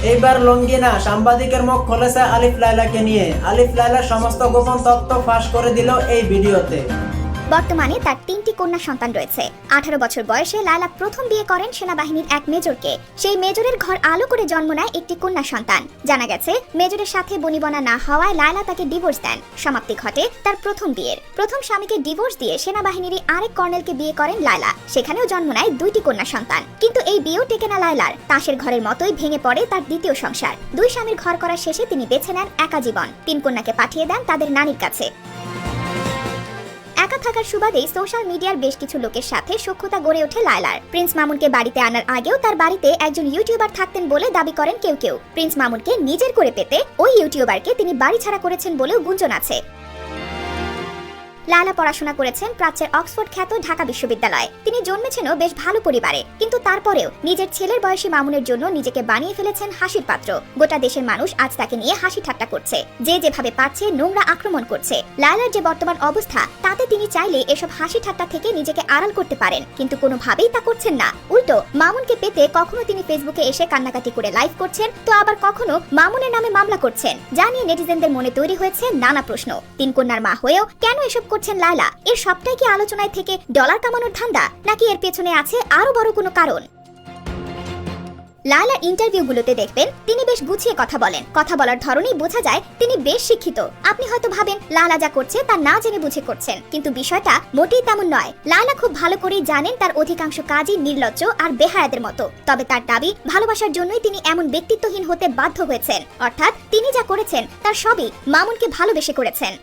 এইবার লঙ্গি না, সাংবাদিকের মুখ খুলেছে আলিফ লায়লাকে নিয়ে। আলিফ লায়লার সমস্ত গোপন তথ্য ফাঁস করে দিল এই ভিডিওতে। বর্তমানে তার 3টি কন্যা সন্তান রয়েছে। 18 বছর বয়সে লায়লা প্রথম বিয়ে করেন সেনাবাহিনীর এক মেজরকে। সেই মেজরের ঘর আলো করে জন্ম নেয় একটি কন্যা সন্তান। জানা গেছে মেজরের সাথে বনিবনা না হওয়ায় লায়লা তাকে ডিভোর্স দেন। সমাপ্তি ঘটে তার প্রথম বিয়ের। প্রথম স্বামীকে ডিভোর্স দিয়ে সেনাবাহিনীর আরেক কর্নেলকে বিয়ে করেন লায়লা। সেখানেও জন্ম নেয় 2টি কন্যা সন্তান। কিন্তু এই বিয়েও টেকে না লায়লার। তাসের ঘরের মতোই ভেঙে পড়ে তার দ্বিতীয় সংসার। 2 স্বামীর ঘর করার শেষে তিনি বেছে নেন একা জীবন। 3 কন্যাকে পাঠিয়ে দেন তাদের নানির কাছে। একা থাকার সুবাদেই সোশ্যাল মিডিয়ার বেশ কিছু লোকের সাথে সখ্যতা গড়ে ওঠে লায়লার। প্রিন্স মামুনকে বাড়িতে আনার আগেও তার বাড়িতে একজন ইউটিউবার থাকতেন বলে দাবি করেন কেউ কেউ। প্রিন্স মামুনকে নিজের করে পেতে ওই ইউটিউবারকে তিনি বাড়ি ছাড়া করেছেন বলেও গুঞ্জন আছে। লায়লা পড়াশোনা করেছেন প্রাচ্যের অক্সফোর্ড খ্যাত ঢাকা বিশ্ববিদ্যালয়ে। তিনি জন্মেছেনও বেশ ভালো পরিবারে, কিন্তু তারপরেও নিজের ছেলের বয়সী মামুনের জন্য নিজেকে বানিয়ে ফেলেছেন হাসির পাত্র। গোটা দেশের মানুষ আজ তাকে নিয়ে হাসি ঠাট্টা করছে, যে যেভাবে পাচ্ছে নোংরা আক্রমণ করছে। লায়লার যে বর্তমান অবস্থা, তাতে তিনি চাইলে এসব হাসি ঠাট্টা থেকে নিজেকে আড়াল করতে পারেন, কিন্তু কোনোভাবেই তা করছেন না। উল্টো মামুনকে পেতে কখনো তিনি ফেসবুকে এসে কান্নাকাটি করে লাইভ করছেন, তো আবার কখনো মামুনের নামে মামলা করছেন, যা নিয়ে নেটিজেনদের মনে তৈরি হয়েছে নানা প্রশ্ন। 3 কন্যার মা হয়েও কেন এসব করছেন লায়লা? এর সবটাই কি আলোচনায় থেকে ডলার কামানোর ধান্দা, নাকি এর পেছনে আছে আরো বড় কোনো কারণ? লায়লার ইন্টারভিউগুলোতে দেখবেন তিনি বেশ গুছিয়ে কথা বলেন। কথা বলার ধরনেই বোঝা যায় তিনি বেশ শিক্ষিত। আপনি হয়তো ভাবেন লায়লা যা করছে তা না জেনে বুঝে করছেন, কিন্তু বিষয়টা মোটেই তেমন নয়। লায়লা খুব ভালো করেই জানেন তার অধিকাংশ কাজই নির্লজ্জ আর বেহায়াদের মতো। তবে তার দাবি ভালোবাসার জন্যই তিনি এমন ব্যক্তিত্বহীন হতে বাধ্য হয়েছেন। অর্থাৎ তিনি যা করেছেন তার সবই মামুনকে ভালোবেসে করেছেন।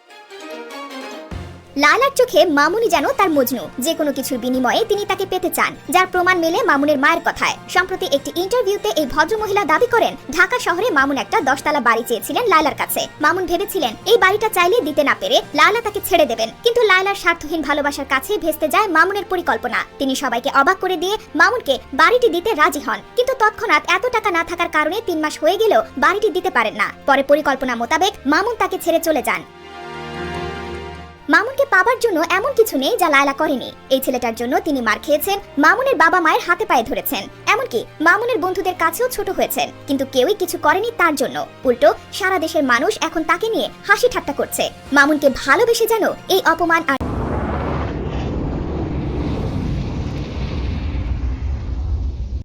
লায়লার চোখে মামুনি যেন তার মজনু, যে কোনো কিছুর বিনিময়ে তিনি তাকে পেতে চান, যার প্রমাণ মেলে মামুনের মায়ের কথায়। সম্প্রতি একটি ইন্টারভিউতে এই ভদ্রমহিলা দাবি করেন ঢাকা শহরে মামুন একটা 10 তলা বাড়ি চেয়েছিলেন লায়লার কাছে। মামুন ভেবেছিলেন এই বাড়িটা চাইলে দিতে না পেরে লায়লা তাকে ছেড়ে দেবেন, কিন্তু লায়লার স্বার্থহীন ভালোবাসার কাছে ভেস্তে যায় মামুনের পরিকল্পনা। তিনি সবাইকে অবাক করে দিয়ে মামুনকে বাড়িটি দিতে রাজি হন, কিন্তু তৎক্ষণাৎ এত টাকা না থাকার কারণে 3 মাস হয়ে গেলেও বাড়িটি দিতে পারেন না। পরে পরিকল্পনা মোতাবেক মামুন তাকে ছেড়ে চলে যান। মামুনকে পাবার জন্য এমন কিছু নেই যা লায়লা করেনি। এই ছেলেটার জন্য তিনি মার খেয়েছেন, মামুনের বাবা মায়ের হাতে পায়ে ধরেছেন, এমনকি মামুনের বন্ধুদের কাছেও ছোট হয়েছেন, কিন্তু কেউই কিছু করেনি তার জন্য। উল্টো সারা দেশের মানুষ এখন তাকে নিয়ে হাসি ঠাট্টা করছে। মামুনকে ভালোবেসে যেন এই অপমান আর